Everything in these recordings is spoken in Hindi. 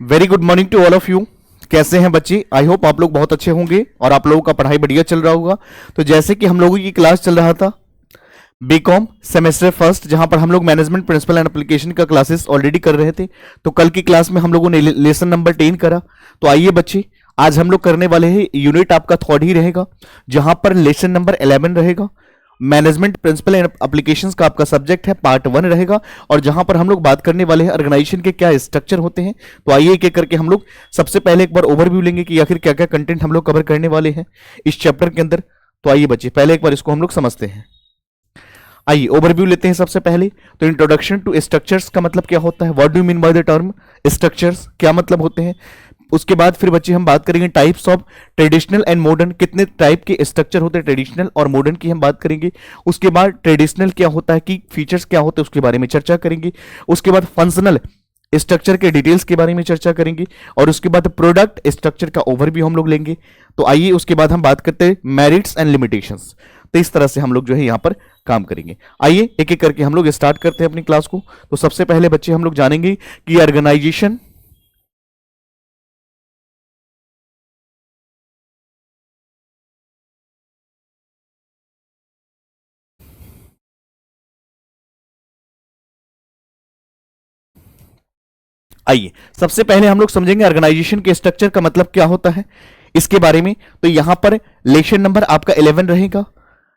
Very good morning to all of you. कैसे हैं बच्चे? आई होप आप लोग बहुत अच्छे होंगे और आप लोगों का पढ़ाई बढ़िया चल रहा होगा। तो जैसे कि हम लोगों की क्लास चल रहा था बीकॉम सेमेस्टर फर्स्ट, जहां पर हम लोग मैनेजमेंट प्रिंसिपल एंड एप्लीकेशन का क्लासेस ऑलरेडी कर रहे थे। तो कल की क्लास में हम लोगों ने लेसन नंबर 10 करा। तो आइए बच्चे, आज हम लोग करने वाले हैं यूनिट आपका थर्ड ही रहेगा, जहां पर लेसन नंबर 11 रहेगा। मैनेजमेंट प्रिंसिपल एंड एप्लीकेशंस का आपका सब्जेक्ट है, पार्ट 1 रहेगा। और जहां पर हम लोग बात करने वाले हैं ऑर्गेनाइजेशन के क्या स्ट्रक्चर होते हैं। तो आइए एक एक करके हम लोग सबसे पहले एक बार ओवरव्यू लेंगे कि आखिर क्या क्या कंटेंट हम लोग कवर करने वाले हैं इस चैप्टर के अंदर। तो आइए बच्चे, पहले एक बार इसको हम लोग समझते हैं। आइए ओवरव्यू लेते हैं सबसे पहले। तो इंट्रोडक्शन टू स्ट्रक्चर्स का मतलब क्या होता है, what do you mean by the term structures, क्या मतलब होते हैं। उसके बाद फिर बच्चे हम बात करेंगे types of traditional and modern, कितने टाइप के स्ट्रक्चर होते हैं ट्रेडिशनल और मॉडर्न की हम बात करेंगे। उसके बाद ट्रेडिशनल क्या होता है कि फीचर्स क्या होते हैं उसके बारे में चर्चा करेंगे। उसके बाद फंक्शनल स्ट्रक्चर के डिटेल्स के बारे में चर्चा करेंगे। और उसके बाद प्रोडक्ट स्ट्रक्चर का ओवरव्यू हम लोग लेंगे। तो आइए उसके बाद हम बात करते हैं मेरिट्स एंड लिमिटेशंस। तो इस तरह से हम लोग जो है यहाँ पर काम करेंगे। आइए एक एक करके हम लोग स्टार्ट करते हैं अपनी क्लास को। तो सबसे पहले बच्चे हम लोग जानेंगे कि ऑर्गेनाइजेशन आइए सबसे पहले हम लोग समझेंगे ऑर्गेनाइजेशन के स्ट्रक्चर का मतलब क्या होता है इसके बारे में। तो यहां पर लेक्चर नंबर आपका 11 रहेगा,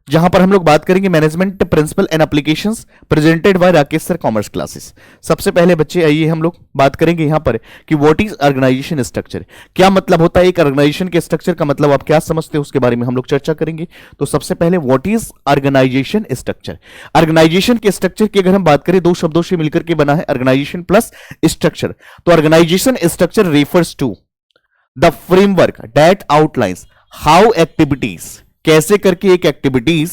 जहां पर हम लोग बात करेंगे management principle and applications presented by Rakesh sir commerce classes. सबसे पहले बच्चे आइए हम लोग बात करेंगे यहां पर कि व्हाट इज ऑर्गेनाइजेशन स्ट्रक्चर, क्या मतलब होता है एक ऑर्गेनाइजेशन के स्ट्रक्चर का मतलब आप क्या समझते हो उसके बारे में हम लोग चर्चा करेंगे। तो सबसे पहले what is organisation structure. Organisation के स्ट्रक्चर की अगर हम बात करें, दो शब्दों से मिलकर के बना है ऑर्गेनाइजेशन प्लस स्ट्रक्चर। तो organisation structure refers to the framework that outlines how activities, कैसे करके एक activities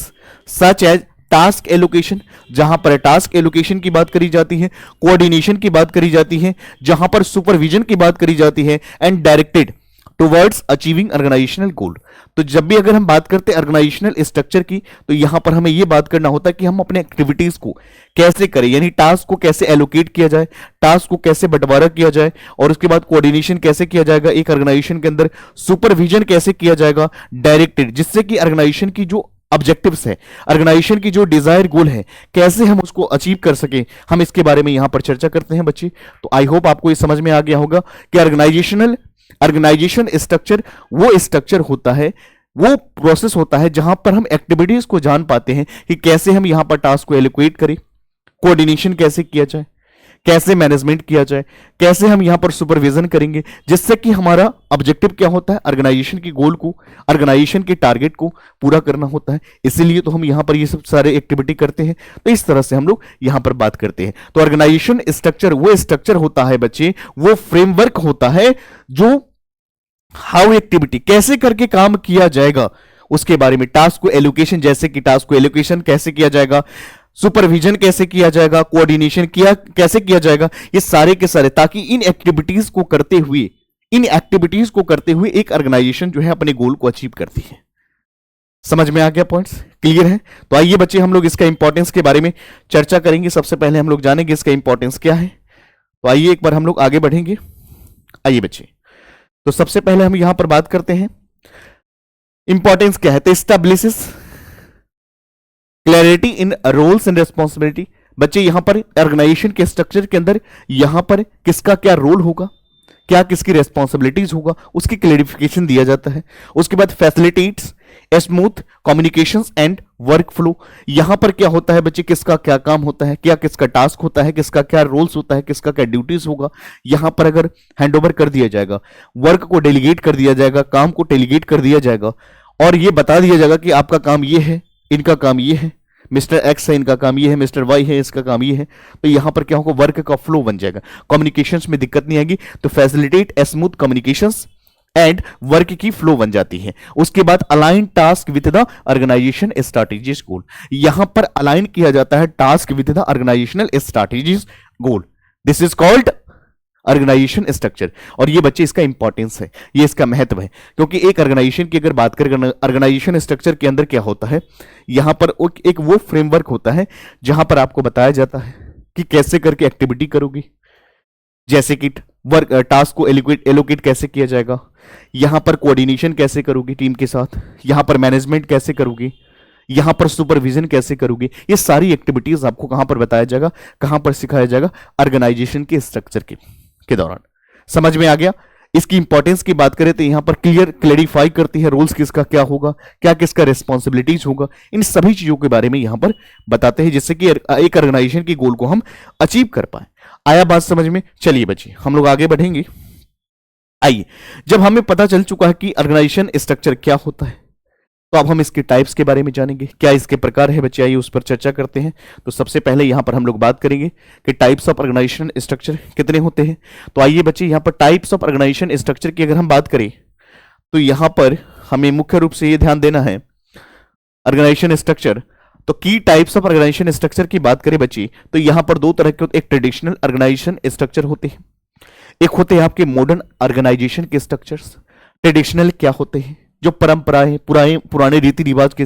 such as task allocation, जहां पर टास्क एलोकेशन की बात करी जाती है, कोऑर्डिनेशन की बात करी जाती है, जहां पर सुपरविजन की बात करी जाती है, and directed towards achieving organisational goal. तो जब भी अगर हम बात करते हैं ऑर्गेनाइजेशनल स्ट्रक्चर की, तो यहां पर हमें यह बात करना होता है कि हम अपने एक्टिविटीज को कैसे करें, यानी टास्क को कैसे एलोकेट किया जाए, टास्क को कैसे बंटवारा किया जाए, और उसके बाद कोऑर्डिनेशन कैसे किया जाएगा एक ऑर्गेनाइजेशन के अंदर, सुपरविजन कैसे किया जाएगा, डायरेक्टेड, जिससे कि ऑर्गेनाइजेशन की जो ऑब्जेक्टिव्स है, ऑर्गेनाइजेशन की जो डिजायर गोल है, कैसे हम उसको अचीव कर सकें, हम इसके बारे में यहां पर चर्चा करते हैं बच्चे। तो आई होप आपको ये समझ में आ गया होगा कि ऑर्गेनाइजेशन स्ट्रक्चर वो स्ट्रक्चर होता है, वो प्रोसेस होता है जहां पर हम एक्टिविटीज को जान पाते हैं कि कैसे हम यहां पर टास्क को एलोकेट करें, कोऑर्डिनेशन कैसे किया जाए, कैसे मैनेजमेंट किया जाए, कैसे हम यहां पर सुपरविजन करेंगे, जिससे कि हमारा ऑब्जेक्टिव क्या होता है, ऑर्गेनाइजेशन की गोल को, ऑर्गेनाइजेशन के टारगेट को पूरा करना होता है। इसीलिए तो हम यहां पर ये सब सारे एक्टिविटी करते हैं। तो इस तरह से हम लोग यहां पर बात करते हैं। तो ऑर्गेनाइजेशन स्ट्रक्चर वो स्ट्रक्चर होता है बच्चे, वो फ्रेमवर्क होता है जो हाउ एक्टिविटी, कैसे करके काम किया जाएगा उसके बारे में, टास्क को एलोकेशन, जैसे कि टास्क को एलोकेशन कैसे किया जाएगा, सुपरविजन कैसे किया जाएगा, कोऑर्डिनेशन कैसे किया जाएगा, ये सारे के सारे, ताकि इन एक्टिविटीज को करते हुए एक ऑर्गेनाइजेशन जो है अपने गोल को अचीव करती है। समझ में आ गया? पॉइंट्स क्लियर है? तो आइए बच्चे हम लोग इसका इंपॉर्टेंस के बारे में चर्चा करेंगे। सबसे पहले हम लोग जानेंगे इसका इंपॉर्टेंस क्या है। तो आइए एक बार हम लोग आगे बढ़ेंगे। आइए बच्चे, तो सबसे पहले हम यहां पर बात करते हैं इंपॉर्टेंस क्या है। तो establishes clarity in roles and responsibility. बच्चे यहां पर ऑर्गेनाइजेशन के स्ट्रक्चर के अंदर यहां पर किसका क्या रोल होगा, क्या किसकी रेस्पॉन्सिबिलिटीज होगा, उसकी क्लैरिफिकेशन दिया जाता है। उसके बाद facilitates smooth communications and work flow. यहां पर क्या होता है बच्चे, किसका क्या काम होता है, क्या किसका टास्क होता है, किसका क्या रोल्स होता है, किसका क्या ड्यूटीज होगा। यहां पर अगर हैंडओवर कर दिया जाएगा, वर्क को डेलीगेट कर दिया जाएगा, काम को डेलीगेट कर दिया जाएगा, और यह बता दिया जाएगा कि आपका काम यह है, इनका काम ये है, मिस्टर एक्स है इनका काम ये है, मिस्टर वाई है इसका काम ये है। तो यहां पर क्या होगा, वर्क का फ्लो बन जाएगा, कम्युनिकेशंस में दिक्कत नहीं आएगी। तो facilitate smooth communications and work की फ्लो बन जाती है। उसके बाद align task with the organisation strategies goal. यहां पर अलाइन किया जाता है task with the organisational strategies goal. This is called organisation structure. और ये बच्चे इसका इंपॉर्टेंस है, ये इसका महत्व है, क्योंकि एक ऑर्गेनाइजेशन की अगर बात करें, ऑर्गेनाइजेशन स्ट्रक्चर के अंदर क्या होता है, यहां पर एक वो फ्रेमवर्क होता है जहां पर आपको बताया जाता है कि कैसे करके एक्टिविटी करोगे, जैसे कि वर्क टास्क को एलोकेट कैसे किया जाएगा, यहां पर कोऑर्डिनेशन कैसे करोगे टीम के साथ, यहां पर मैनेजमेंट कैसे करोगे, यहां पर सुपरविजन कैसे करोगे, ये सारी एक्टिविटीज आपको कहां पर बताया जाएगा, कहां पर सिखाया जाएगा, ऑर्गेनाइजेशन के स्ट्रक्चर के दौरान। समझ में आ गया। इसकी इंपॉर्टेंस की बात करें तो यहां पर क्लेरिफाई करती है रोल्स किसका क्या होगा, क्या किसका रिस्पॉन्सिबिलिटीज होगा, इन सभी चीजों के बारे में यहां पर बताते हैं, जिससे कि एक ऑर्गेनाइजेशन की गोल को हम अचीव कर पाए। आया बात समझ में। चलिए बच्चे हम लोग आगे बढ़ेंगे। आइए, जब हमें पता चल चुका है कि ऑर्गेनाइजेशन स्ट्रक्चर क्या होता है, तो अब हम इसके टाइप्स के बारे में जानेंगे, क्या इसके प्रकार है बच्चे, आइए उस पर चर्चा करते हैं। तो सबसे पहले यहां पर हम लोग बात करेंगे कि टाइप्स ऑफ ऑर्गेनाइजेशन स्ट्रक्चर कितने होते हैं। तो आइए बच्चे यहां पर टाइप्स ऑफ ऑर्गेनाइजेशन स्ट्रक्चर की अगर हम बात करें तो यहां पर हमें मुख्य रूप से यह ध्यान देना है ऑर्गेनाइजेशन स्ट्रक्चर। तो की टाइप्स ऑफ ऑर्गेनाइजेशन स्ट्रक्चर की बात करें बच्चे तो यहां पर दो तरह के, एक ट्रेडिशनल ऑर्गेनाइजेशन स्ट्रक्चर होते हैं, एक होते हैं आपके मॉडर्न ऑर्गेनाइजेशन के स्ट्रक्चर्स। ट्रेडिशनल क्या होते हैं, जो परंपराएं पुराने रीति रिवाज के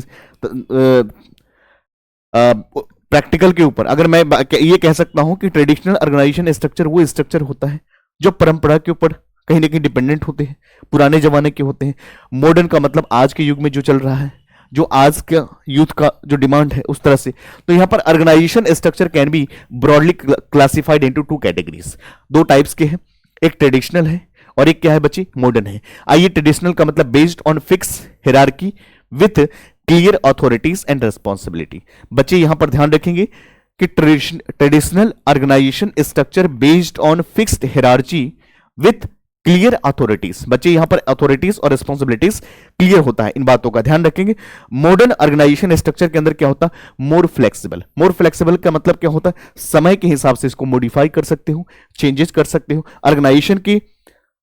प्रैक्टिकल के ऊपर, अगर मैं ये कह सकता हूं कि ट्रेडिशनल ऑर्गेनाइजेशन स्ट्रक्चर वो स्ट्रक्चर होता है जो परंपरा के ऊपर कहीं ना कहीं डिपेंडेंट होते हैं, पुराने जमाने के होते हैं। मॉडर्न का मतलब आज के युग में जो चल रहा है, जो आज का यूथ का जो डिमांड है उस तरह से। तो यहां पर organisation structure can be broadly classified into two categories, दो टाइप्स के हैं, एक ट्रेडिशनल है और एक क्या है बच्चे, मॉडर्न है। आइए, ट्रेडिशनल का मतलब based on fix hierarchy with clear authorities and responsibility. बच्चे यहां पर ध्यान रखेंगे कि traditional organisation structure based on fixed hierarchy with clear authorities. बच्चे यहां पर अथॉरिटीज और रिस्पॉन्सिबिलिटीज क्लियर होता है, इन बातों का ध्यान रखेंगे। मॉडर्न ऑर्गेनाइजेशन स्ट्रक्चर के अंदर क्या होता है, मोर फ्लेक्सिबल। मोर फ्लेक्सिबल का मतलब क्या होता है, समय के हिसाब से इसको मॉडिफाई कर सकते हो, चेंजेस कर सकते हो, ऑर्गेनाइजेशन की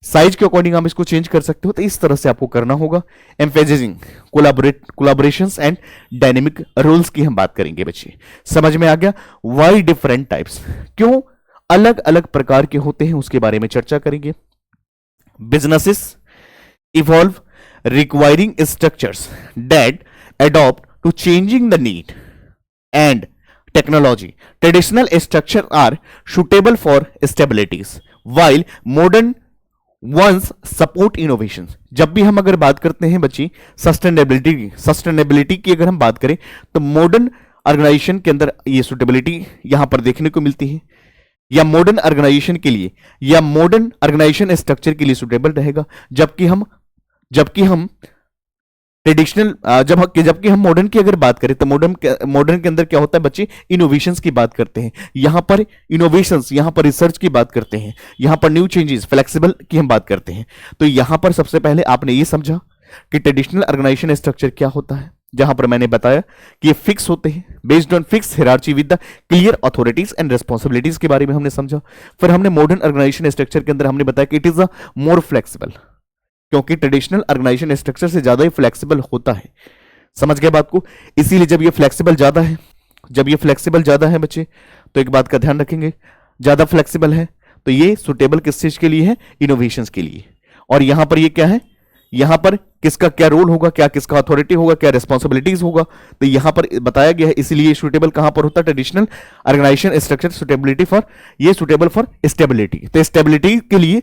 साइज के अकॉर्डिंग आप इसको चेंज कर सकते हो, तो इस तरह से आपको करना होगा। Emphasizing collaborations and dynamic rules की हम बात करेंगे बच्चे। समझ में आ गया। वाई डिफरेंट टाइप्स, क्यों अलग अलग प्रकार के होते हैं उसके बारे में चर्चा करेंगे। Businesses evolve requiring structures that adopt to changing the need and technology. Traditional structure are suitable for stabilities while modern ones support innovation। जब भी हम अगर बात करते हैं बच्ची सस्टेनेबिलिटी की अगर हम बात करें तो मॉडर्न ऑर्गेनाइजेशन के अंदर ये सुटेबिलिटी यहां पर देखने को मिलती है, या मॉडर्न ऑर्गेनाइजेशन के लिए या मॉडर्न ऑर्गेनाइजेशन स्ट्रक्चर के लिए सुटेबल रहेगा। जबकि हम ट्रेडिशनल जबकि हम मॉडर्न की अगर बात करें तो मॉडर्न के अंदर क्या होता है बच्चे, इनोवेशंस की बात करते हैं, यहां पर इनोवेशंस, यहां पर रिसर्च की बात करते हैं, यहां पर न्यू चेंजेस फ्लेक्सिबल की हम बात करते हैं। तो यहां पर सबसे पहले आपने ये समझा कि ट्रेडिशनल ऑर्गेनाइजेशन स्ट्रक्चर क्या होता है, जहां पर मैंने बताया कि ये फिक्स होते हैं, based on fix hierarchy with the clear authorities and responsibilities के बारे में हमने समझा। फिर हमने मॉडर्न ऑर्गेनाइजेशन स्ट्रक्चर के अंदर हमने बताया कि it is a more flexible, क्योंकि ट्रेडिशनल ऑर्गेनाइजेशन स्ट्रक्चर से ज्यादा ही फ्लेक्सिबल होता है। समझ गए बात को। इसीलिए जब ये फ्लेक्सिबल ज्यादा है बच्चे, तो एक बात का ध्यान रखेंगे, ज्यादा फ्लेक्सिबल है तो ये सुटेबल किस चीज के लिए है, इनोवेशंस के लिए। और यहां पर ये क्या है, यहां पर किसका क्या रोल होगा, क्या किसका अथॉरिटी होगा, क्या रिस्पॉन्सिबिलिटीज होगा, तो यहां पर बताया गया है। इसीलिए सुटेबल कहां पर होता है, traditional organisation structure suitable for stability. तो स्टेबिलिटी के लिए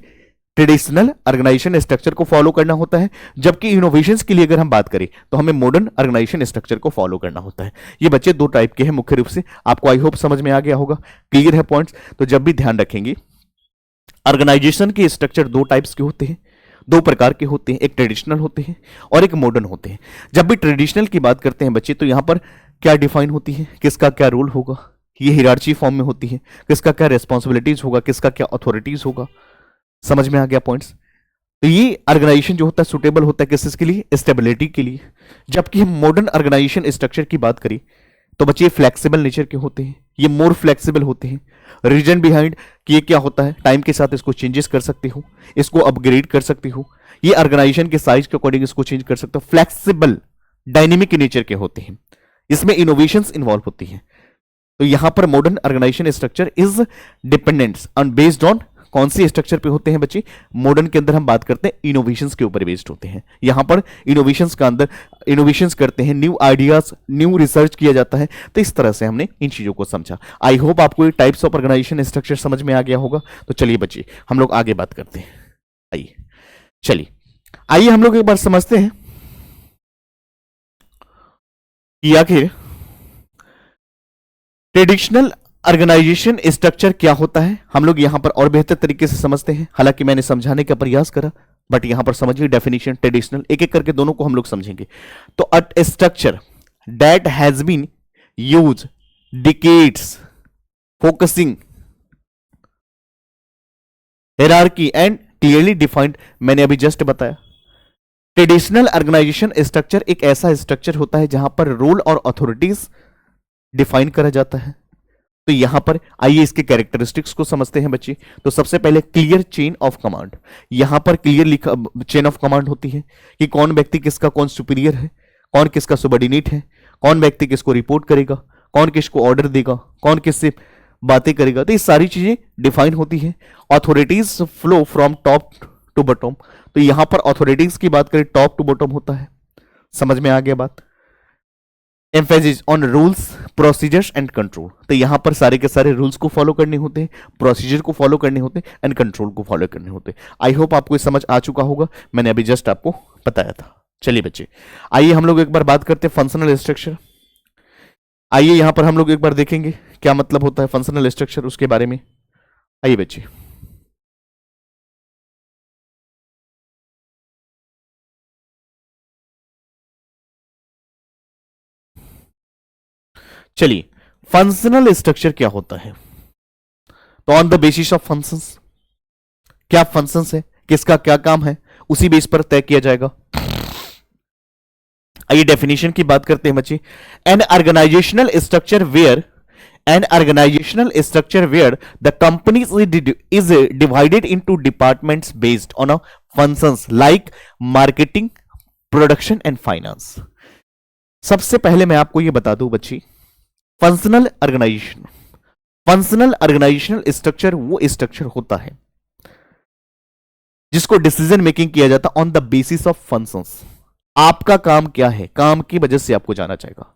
ट्रेडिशनल ऑर्गेनाइजेशन स्ट्रक्चर को फॉलो करना होता है, जबकि इनोवेशंस के लिए अगर हम बात करें तो हमें मॉडर्न ऑर्गेनाइजेशन स्ट्रक्चर को फॉलो करना होता है। ये बच्चे दो टाइप के हैं मुख्य रूप से, आपको आई होप समझ में आ गया होगा, क्लियर है पॉइंट्स। तो जब भी ध्यान रखेंगे, ऑर्गेनाइजेशन के स्ट्रक्चर दो टाइप्स के होते हैं, दो प्रकार के होते हैं, एक ट्रेडिशनल होते हैं और एक मॉडर्न होते हैं। जब भी ट्रेडिशनल की बात करते हैं बच्चे, तो यहां पर क्या डिफाइन होती है, किसका क्या रोल होगा, ये हिरार्ची फॉर्म में होती है, किसका क्या रिस्पॉन्सिबिलिटीज होगा, किसका क्या अथॉरिटीज होगा। समझ में आ गया पॉइंट्स। तो ये ऑर्गेनाइजेशन जो होता है सुटेबल होता है किस के लिए, स्टेबिलिटी के लिए। जबकि हम मॉडर्न ऑर्गेनाइजेशन स्ट्रक्चर की बात करें तो बच्चे फ्लेक्सिबल नेचर के होते हैं, ये मोर फ्लेक्सिबल होते हैं। रीजन बिहाइंड कि ये क्या होता है, टाइम के साथ इसको चेंजेस कर सकते हो, इसको अपग्रेड कर सकते हो, ये ऑर्गेनाइजेशन के साइज के अकॉर्डिंग इसको चेंज कर सकते हो। फ्लेक्सिबल डायनेमिक नेचर के होते हैं, इसमें इनोवेशंस इन्वॉल्व होती है। तो यहां पर modern organisation structure is dependent on based on कौन सी स्ट्रक्चर पे होते हैं बच्चे? मॉडर्न के अंदर हम बात करते हैं इनोवेशंस के ऊपर बेस्ड होते हैं। यहां पर इनोवेशंस का अंदर इनोवेशंस करते हैं, न्यू आइडियाज, न्यू रिसर्च किया जाता है। तो इस तरह से हमने इन चीजों को समझा। आई होप आपको ये टाइप्स ऑफ ऑर्गेनाइजेशन स्ट्रक्चर समझ में आ गया होगा। तो चलिए बच्चे हम लोग आगे बात करते हैं। आइए आइए हम लोग एक बार समझते हैं कि आखिर ट्रेडिशनल ऑर्गेनाइजेशन स्ट्रक्चर क्या होता है। हम लोग यहां पर और बेहतर तरीके से समझते हैं। हालांकि मैंने समझाने का प्रयास करा, बट यहां पर समझिए डेफिनेशन ट्रेडिशनल, एक एक करके दोनों को हम लोग समझेंगे। तो a structure that has been use decades focusing hierarchy and clearly defined, मैंने अभी जस्ट बताया। ट्रेडिशनल ऑर्गेनाइजेशन स्ट्रक्चर एक ऐसा स्ट्रक्चर होता है जहां पर रोल और अथॉरिटीज डिफाइन करा जाता है। तो यहां पर आइए इसके कैरेक्टरिस्टिक्स को समझते हैं बच्चे। तो सबसे पहले क्लियर चेन ऑफ कमांड, यहां पर क्लियर लिखा चेन ऑफ कमांड होती है कि कौन व्यक्ति किसका कौन सुपीरियर है, कौन किसका सबऑर्डिनेट है, कौन व्यक्ति किसको रिपोर्ट करेगा, कौन किसको ऑर्डर देगा, कौन किससे बातें करेगा। तो ये सारी चीजें डिफाइन होती है। Authorities flow from top to bottom, तो यहां पर अथॉरिटीज की बात करें टॉप टू बॉटम होता है। समझ में आ गया बात? Emphasis on rules procedures and control, तो यहां पर सारे के सारे रूल्स को फॉलो करने होते हैं, प्रोसीजर को फॉलो करने होते हैं एंड कंट्रोल को फॉलो करने होते हैं। आई होप आपको समझ आ चुका होगा, मैंने अभी जस्ट आपको बताया था। चलिए बच्चे आइए हम लोग एक बार बात करते हैं फंक्शनल स्ट्रक्चर। आइए यहां पर हम लोग एक बार देखेंगे क्या मतलब होता है फंक्शनल स्ट्रक्चर, उसके बारे में। आइए बच्चे चलिए फंक्शनल स्ट्रक्चर क्या होता है। तो on the basis of functions, क्या फंक्शंस है, किसका क्या काम है, उसी बेस पर तय किया जाएगा। आइए डेफिनेशन की बात करते हैं बच्चे। An organisational structure where the company is divided into departments based on functions like marketing, production and finance. सबसे पहले मैं आपको यह बता दूं बच्ची, फंक्शनल ऑर्गेनाइजेशनल स्ट्रक्चर वो स्ट्रक्चर होता है जिसको डिसीजन मेकिंग किया जाता on the basis of functions. आपका काम क्या है, काम की वजह से आपको जाना चाहेगा,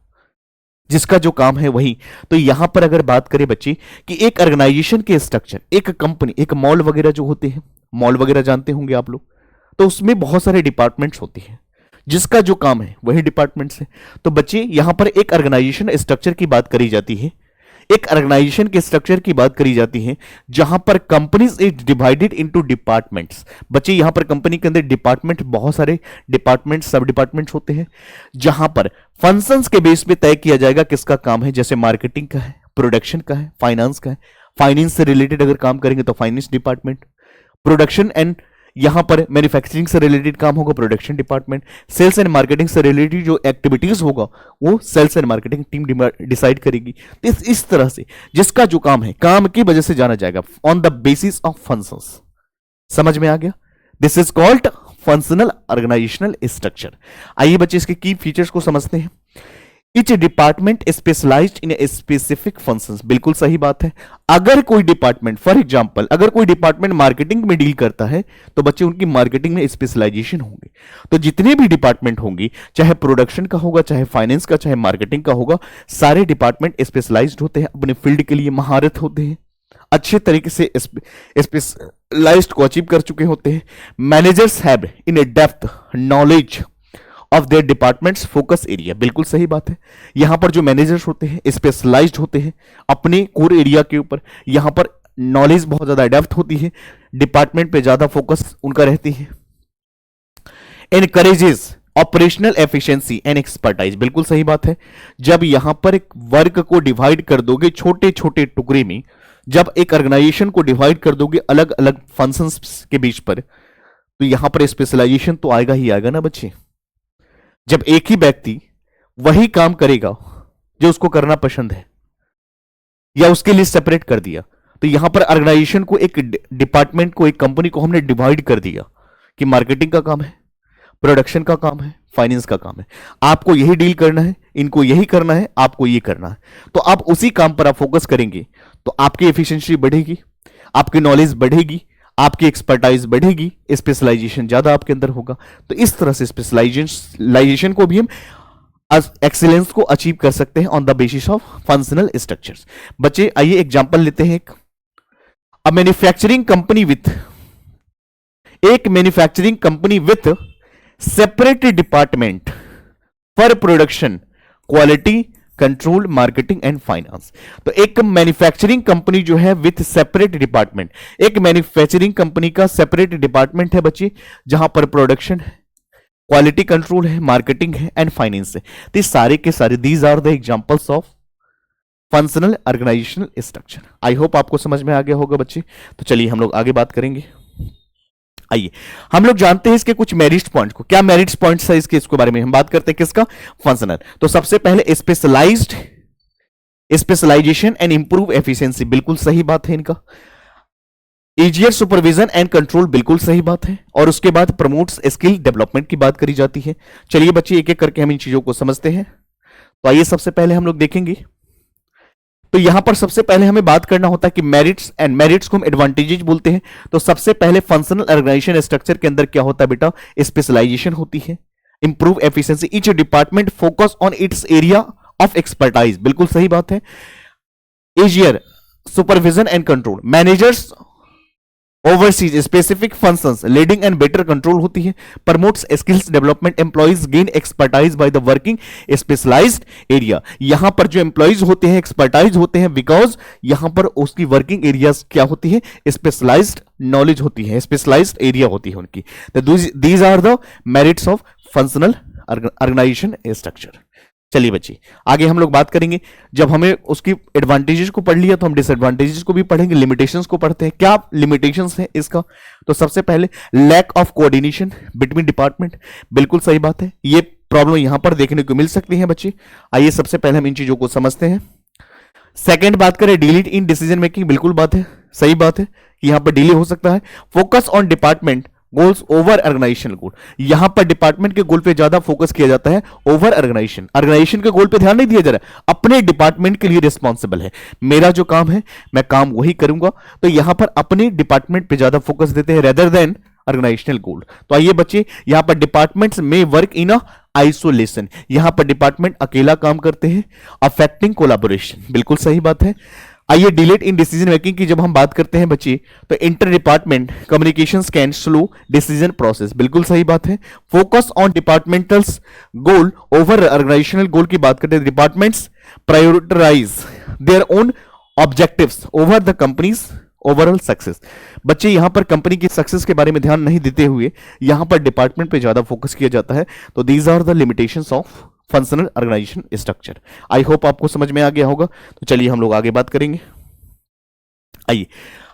जिसका जो काम है वही। तो यहां पर अगर बात करें बच्ची कि एक ऑर्गेनाइजेशन के स्ट्रक्चर, एक कंपनी, एक मॉल वगैरह जो होते हैं, मॉल वगैरह जानते होंगे आप लोग, तो उसमें बहुत सारे डिपार्टमेंट्स होते हैं, जिसका जो काम है वही डिपार्टमेंट्स है। तो बच्चे यहां पर एक ऑर्गेनाइजेशन स्ट्रक्चर की बात करी जाती है, एक ऑर्गेनाइजेशन के स्ट्रक्चर की बात करी जाती है जहां पर companies is divided into departments. बच्चे यहां पर कंपनी के अंदर डिपार्टमेंट, बहुत सारे डिपार्टमेंट, सब डिपार्टमेंट्स होते हैं, जहां पर फंक्शंस के बेस पे तय किया जाएगा किसका काम है। जैसे मार्केटिंग का है, प्रोडक्शन का है, फाइनेंस का है। फाइनेंस से रिलेटेड अगर काम करेंगे तो फाइनेंस डिपार्टमेंट, प्रोडक्शन एंड यहां पर मैन्युफैक्चरिंग से रिलेटेड काम होगा production department, sales and marketing से रिलेटेड जो एक्टिविटीज होगा वो sales and marketing team decide करेगी। तो इस तरह से जिसका जो काम है, काम की वजह से जाना जाएगा on the basis of functions. समझ में आ गया? This is called functional organisational structure. आइए बच्चे इसके की फीचर्स को समझते हैं। Each department specialised in a specific functions, बिल्कुल सही बात है। अगर कोई डिपार्टमेंट, फॉर एग्जांपल अगर कोई डिपार्टमेंट मार्केटिंग में डील करता है तो बच्चे उनकी मार्केटिंग में स्पेशलाइजेशन होंगे। तो जितने भी डिपार्टमेंट होंगे, चाहे प्रोडक्शन का होगा, चाहे फाइनेंस का, चाहे मार्केटिंग का होगा, सारे डिपार्टमेंट स्पेशलाइज्ड होते हैं, अपने फील्ड के लिए महारत होते हैं, अच्छे तरीके से स्पेशलाइज्ड को अचीव कर चुके होते हैं। Managers have in A depth knowledge of their departments focus area, बिल्कुल सही बात है। यहां पर जो मैनेजर्स होते हैं स्पेशलाइज्ड होते हैं अपने कोर एरिया के ऊपर, यहां पर नॉलेज बहुत ज्यादा डेप्थ होती है, डिपार्टमेंट पे ज्यादा फोकस उनका रहती है। Encourages operational efficiency and expertise, बिल्कुल सही बात है। जब यहां पर एक वर्क को डिवाइड कर दोगे छोटे छोटे टुकड़े में, जब एक ऑर्गेनाइजेशन को डिवाइड कर दोगे अलग अलग फंक्शंस के बीच पर, तो यहां पर स्पेशलाइजेशन तो आएगा ही आएगा ना बच्चे। जब एक ही व्यक्ति वही काम करेगा जो उसको करना पसंद है या उसके लिए सेपरेट कर दिया, तो यहां पर ऑर्गेनाइजेशन को, एक डिपार्टमेंट को, एक कंपनी को हमने डिवाइड कर दिया कि मार्केटिंग का काम है, प्रोडक्शन का काम है, फाइनेंस का काम है, आपको यही डील करना है, इनको यही करना है, आपको ये करना है। तो आप उसी काम पर आप फोकस करेंगे तो आपकी एफिशिएंसी बढ़ेगी, आपकी नॉलेज बढ़ेगी, आपकी एक्सपर्टाइज बढ़ेगी, स्पेशलाइजेशन ज्यादा आपके अंदर होगा। तो इस तरह से स्पेशलाइजेशन को भी हम एक्सीलेंस को अचीव कर सकते हैं on the basis of functional structures. बच्चे आइए एग्जांपल लेते हैं। एक manufacturing company with separate department for production, quality control, marketing and finance. तो एक मैन्युफैक्चरिंग कंपनी जो है विथ सेपरेट डिपार्टमेंट, एक मैन्युफैक्चरिंग कंपनी का सेपरेट डिपार्टमेंट है बच्चे, जहां पर प्रोडक्शन है, क्वालिटी कंट्रोल है, मार्केटिंग है एंड फाइनेंस है। तो सारे के सारे these are the examples of functional organisational structure. I hope आपको समझ में आ गया होगा बच्चे। तो चलिए हम लोग आगे बात करेंगे। आइए हम लोग जानते हैं इसके कुछ मेरिट्स पॉइंट्स को। क्या मेरिट्स पॉइंट्स है इसके बारे में हम बात करते हैं। किसका? फंक्शनल। तो सबसे पहले स्पेशलाइजेशन एंड इंप्रूव एफिशिएंसी, बिल्कुल सही बात है इनका। इजियर सुपरविजन एंड कंट्रोल, बिल्कुल सही बात है। और उसके बाद प्रमोट्स स्किल डेवलपमेंट की बात करी जाती है। चलिए बच्चे एक एक करके हम इन चीजों को समझते हैं। तो आइए सबसे पहले हम लोग देखेंगे। तो यहां पर सबसे पहले हमें बात करना होता है कि मेरिट्स को हम एडवांटेजेस बोलते हैं। तो सबसे पहले फंक्शनल ऑर्गेनाइजेशन स्ट्रक्चर के अंदर क्या होता है बेटा? स्पेशलाइजेशन होती है, improve efficiency, each department focus on its area of expertise, बिल्कुल सही बात है। Easier supervision and control, managers oversees specific functions, leading and better control होती है। Promotes skills development, employees gain expertise by the working specialized area. यहां पर जो एम्प्लॉइज होते हैं एक्सपर्टाइज होते हैं, बिकॉज यहां पर उसकी वर्किंग एरियाज क्या होती है? स्पेशलाइज्ड नॉलेज होती है, स्पेशलाइज्ड एरिया होती है उनकी। तो these are the merits of functional organization structure. चलिए बच्चे आगे हम लोग बात करेंगे। जब हमें उसकी एडवांटेजेस को पढ़ लिया तो हम डिसएडवांटेजेस को भी पढ़ेंगे, लिमिटेशंस को पढ़ते हैं। क्या लिमिटेशंस है इसका? तो सबसे पहले lack of coordination between department, बिल्कुल सही बात है। ये प्रॉब्लम यहां पर देखने को मिल सकती है बच्चे। आइए सबसे पहले हम इन चीजों को समझते हैं। सेकेंड बात करें डिलीट इन डिसीजन मेकिंग, बिल्कुल बात है, सही बात है कि यहां पर डिले हो सकता है। Focus on department goals over organisation goal, यहां पर डिपार्टमेंट के गोल पे ज्यादा फोकस किया जाता है, ओवर ऑर्गेनाइजेशन के गोल पे ध्यान नहीं दिया जा रहा। अपने डिपार्टमेंट के लिए रिस्पॉन्सिबल है, मेरा जो काम है मैं काम वही करूंगा। तो यहां पर अपने डिपार्टमेंट पे ज्यादा फोकस देते हैं रेदर देन ऑर्गेनाइजेशनल गोल। तो आइए बच्चे यहां पर डिपार्टमेंट्स में वर्क इन अ आइसोलेशन, यहां पर डिपार्टमेंट अकेला काम करते हैं, अफेक्टिंग कोलैबोरेशन, बिल्कुल सही बात है। आइए डिलेट इन डिसीजन मेकिंग की जब हम बात करते हैं बच्चे, तो inter department communications can slow decision process, बिल्कुल सही बात है। Focus on departmentals goal over organisational goal की बात करते हैं, departments prioritise their own objectives over the company's overall success. बच्चे यहां पर कंपनी की सक्सेस के बारे में ध्यान नहीं देते हुए यहां पर डिपार्टमेंट पे ज्यादा फोकस किया जाता है। तो these are the limitations of functional organization structure. I hope आपको समझ में आ गया होगा। तो चलिए हम लोग आगे बात करेंगे। आइए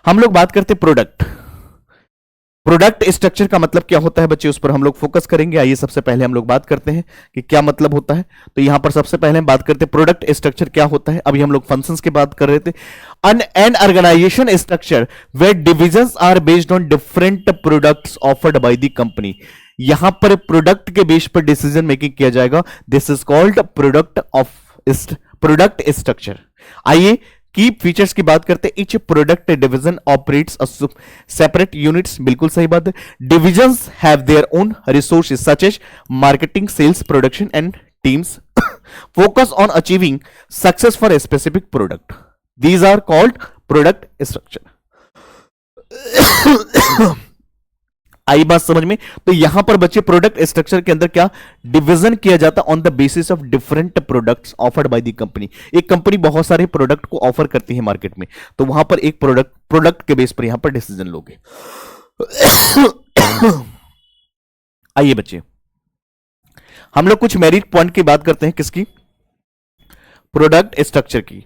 हम लोग बात करते प्रोडक्ट स्ट्रक्चर का मतलब क्या होता है बच्चे, उस पर हम लोग फोकस करेंगे। आइए सबसे पहले हम लोग बात करते हैं कि क्या मतलब होता है। तो यहां पर सबसे पहले हम बात करते हैं प्रोडक्ट स्ट्रक्चर क्या होता है। अभी हम लोग फंक्शंस की बात कर रहे थे। An organization structure where divisions are based on different products offered by the company, यहां पर प्रोडक्ट के बेस पर डिसीजन मेकिंग किया जाएगा। This is called product structure. आइए की फीचर्स की बात करते हैं। Each product division operates separate units, बिल्कुल सही बात है। Divisions have their own resources such as marketing, sales, production and teams focus on achieving success for a specific product. These are called product structure. आई बात समझ में? तो यहां पर बच्चे प्रोडक्ट स्ट्रक्चर के अंदर क्या डिवीजन किया जाता on the basis of different products offered by the company. एक कंपनी बहुत सारे प्रोडक्ट को ऑफर करती है मार्केट में, तो वहां पर एक प्रोडक्ट के बेस पर यहां पर डिसीजन लोगे। आइए बच्चे हम लोग कुछ मेरिट पॉइंट की बात करते हैं। किसकी? प्रोडक्ट स्ट्रक्चर की।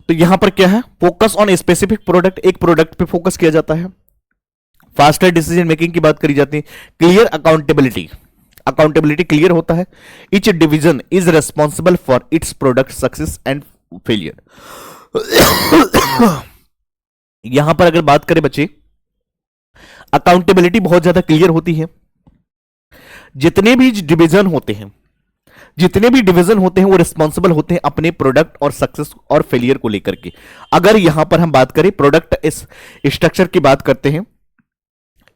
तो यहां पर क्या है? फोकस ऑन स्पेसिफिक प्रोडक्ट, एक प्रोडक्ट पे फोकस किया जाता है। फास्टर डिसीजन मेकिंग की बात करी जाती है। क्लियर अकाउंटेबिलिटी क्लियर होता है। Etch division is responsible for its product success and failure. यहां पर अगर बात करें बच्चे, अकाउंटेबिलिटी बहुत ज्यादा क्लियर होती है। जितने भी डिवीजन होते हैं, जितने भी डिवीजन होते हैं वो रिस्पॉन्सिबल होते हैं अपने प्रोडक्ट और सक्सेस और फेलियर को लेकर के। अगर यहां पर हम बात करें प्रोडक्ट इस स्ट्रक्चर की बात करते हैं,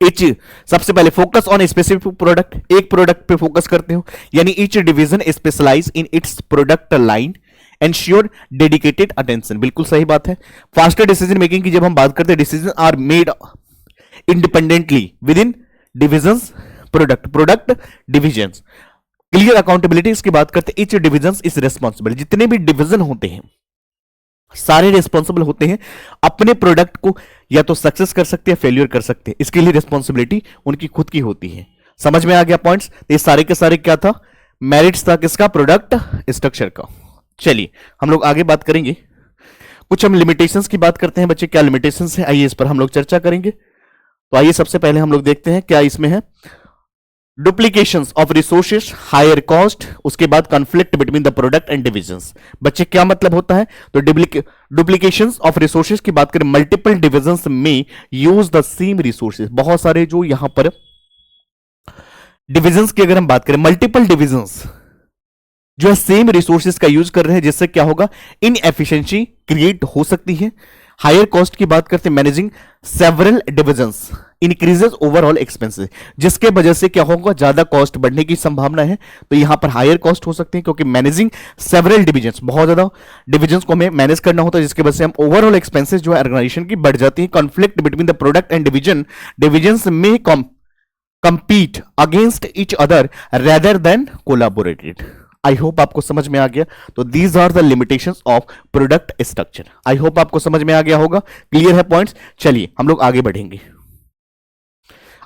इच सबसे पहले फोकस ऑन स्पेसिफिक प्रोडक्ट, एक प्रोडक्ट पे फोकस करते हो, यानी each division specialize in its product line, ensure dedicated attention, बिल्कुल सही बात है। फास्टर डिसीजन मेकिंग की जब हम बात करते हैं, decision are made independently within divisions product divisions. Clear accountability इसकी बात करते हैं, ईच डिविजन इज रिस्पॉन्सिबल, जितने भी डिवीजन होते हैं सारे रिस्पॉन्सिबल होते हैं अपने प्रोडक्ट को या तो सक्सेस कर सकते हैं फेलियर कर सकते हैं, इसके लिए रिस्पॉन्सिबिलिटी उनकी खुद की होती है। समझ में आ गया पॉइंट्स? ये सारे के सारे क्या था, मेरिट्स था किसका, प्रोडक्ट स्ट्रक्चर का। चलिए हम लोग आगे बात करेंगे, कुछ हम लिमिटेशंस की बात करते हैं बच्चे, क्या लिमिटेशंस है आइए इस पर हम लोग चर्चा करेंगे। तो आइए सबसे पहले हम लोग देखते हैं क्या इसमें है, duplications of resources, higher cost, उसके बाद conflict between the product and divisions. बच्चे क्या मतलब होता है, तो डुप्लीकेशंस ऑफ रिसोर्सेस की बात करें, मल्टीपल डिविजन्स में यूज द सेम रिसोर्सेस, बहुत सारे जो यहां पर डिविजन्स की अगर हम बात करें, मल्टीपल डिविजन्स जो है सेम रिसोर्सेज का यूज कर रहे हैं, जिससे क्या होगा, इनएफिशिएंसी क्रिएट हो सकती है। हायर कॉस्ट की बात करते हैं, managing several divisions increases overall expenses, जिसके वजह से क्या होगा, ज्यादा कॉस्ट बढ़ने की संभावना है। तो यहां पर हायर कॉस्ट हो सकते हैं क्योंकि मैनेजिंग सेवरल डिविजन्स, बहुत ज्यादा डिविजन्स को हमें मैनेज करना होता है, जिसकी वजह से हम ओवरऑल एक्सपेंसेस जो है ऑर्गेनाइजेशन की बढ़ जाती है। Conflict between the product and divisions में compete against each other rather than collaborated। I hope आपको समझ में आ गया। तो these are the limitations of product structure. I hope आपको समझ में आ गया होगा, क्लियर है पॉइंट्स। चलिए हम लोग आगे बढ़ेंगे।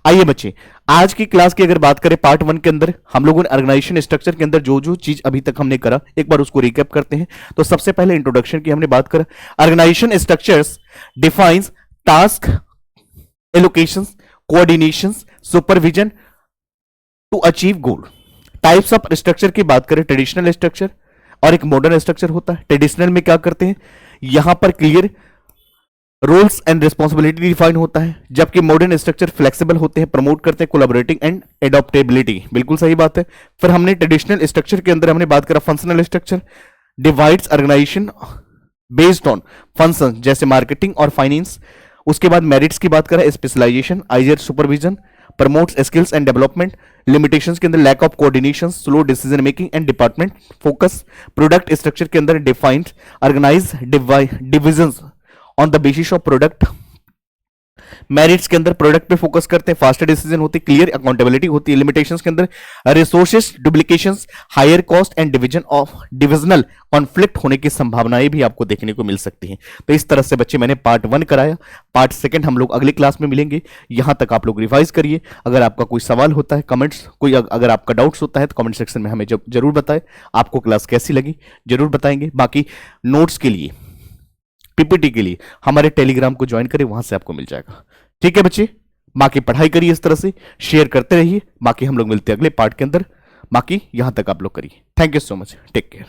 आइए बच्चे, आज की क्लास की अगर बात करें पार्ट 1 के अंदर हम लोगों ने ऑर्गेनाइजेशन स्ट्रक्चर के अंदर जो जो चीज अभी तक हमने करा एक बार उसको रिकैप करते हैं। तो सबसे पहले इंट्रोडक्शन की हमने बात करा, organization structures defines task, allocations, coordinations, supervision to achieve goal. Types of structure की बात करें, ट्रेडिशनल स्ट्रक्चर और एक मॉडर्न स्ट्रक्चर होता है। ट्रेडिशनल में क्या करते हैं, यहां पर clear roles and responsibility define होता है, जबकि मॉडर्न स्ट्रक्चर फ्लेक्सिबल होते हैं, प्रमोट करते हैं कोलैबोरेटिंग एंड एडॉप्टेबिलिटी। बिल्कुल सही बात है। फिर हमने ट्रेडिशनल स्ट्रक्चर के अंदर हमने बात करा functional structure, divides organization based on function जैसे मार्केटिंग और फाइनेंस। उसके बाद मेरिट्स की बात करें, specialization, easier supervision, promotes skills and development. Limitations के अंदर lack of coordination, slow decision making and department focus. Product structure के अंदर defined organize divisions on the basis of product. Merits के अंदर प्रोडक्ट पे फोकस करते हैं, फास्टर डिसीजन होती है, क्लियर अकाउंटेबिलिटी होती है। लिमिटेशंस के अंदर resources duplications, higher cost and divisional conflict होने की संभावनाएं भी आपको देखने को मिल सकती हैं। तो इस तरह से बच्चे मैंने पार्ट 1 कराया, पार्ट 2 हम लोग अगली क्लास में मिलेंगे। यहां तक आप लोग रिवाइज करिए। अगर आपका कोई सवाल होता है कमेंट्स, कोई अगर आपका डाउट्स होता है तो कमेंट सेक्शन में हमें जरूर बताएं। आपको क्लास कैसी लगी जरूर बताएंगे। बाकी नोट्स के लिए, पीपीटी के लिए हमारे टेलीग्राम को ज्वाइन करें, वहां से आपको मिल जाएगा। ठीक है बच्चे, बाकी पढ़ाई करिए, इस तरह से शेयर करते रहिए। बाकी हम लोग मिलते हैं अगले पार्ट के अंदर। बाकी यहां तक आप लोग करिए। Thank you so much, take care.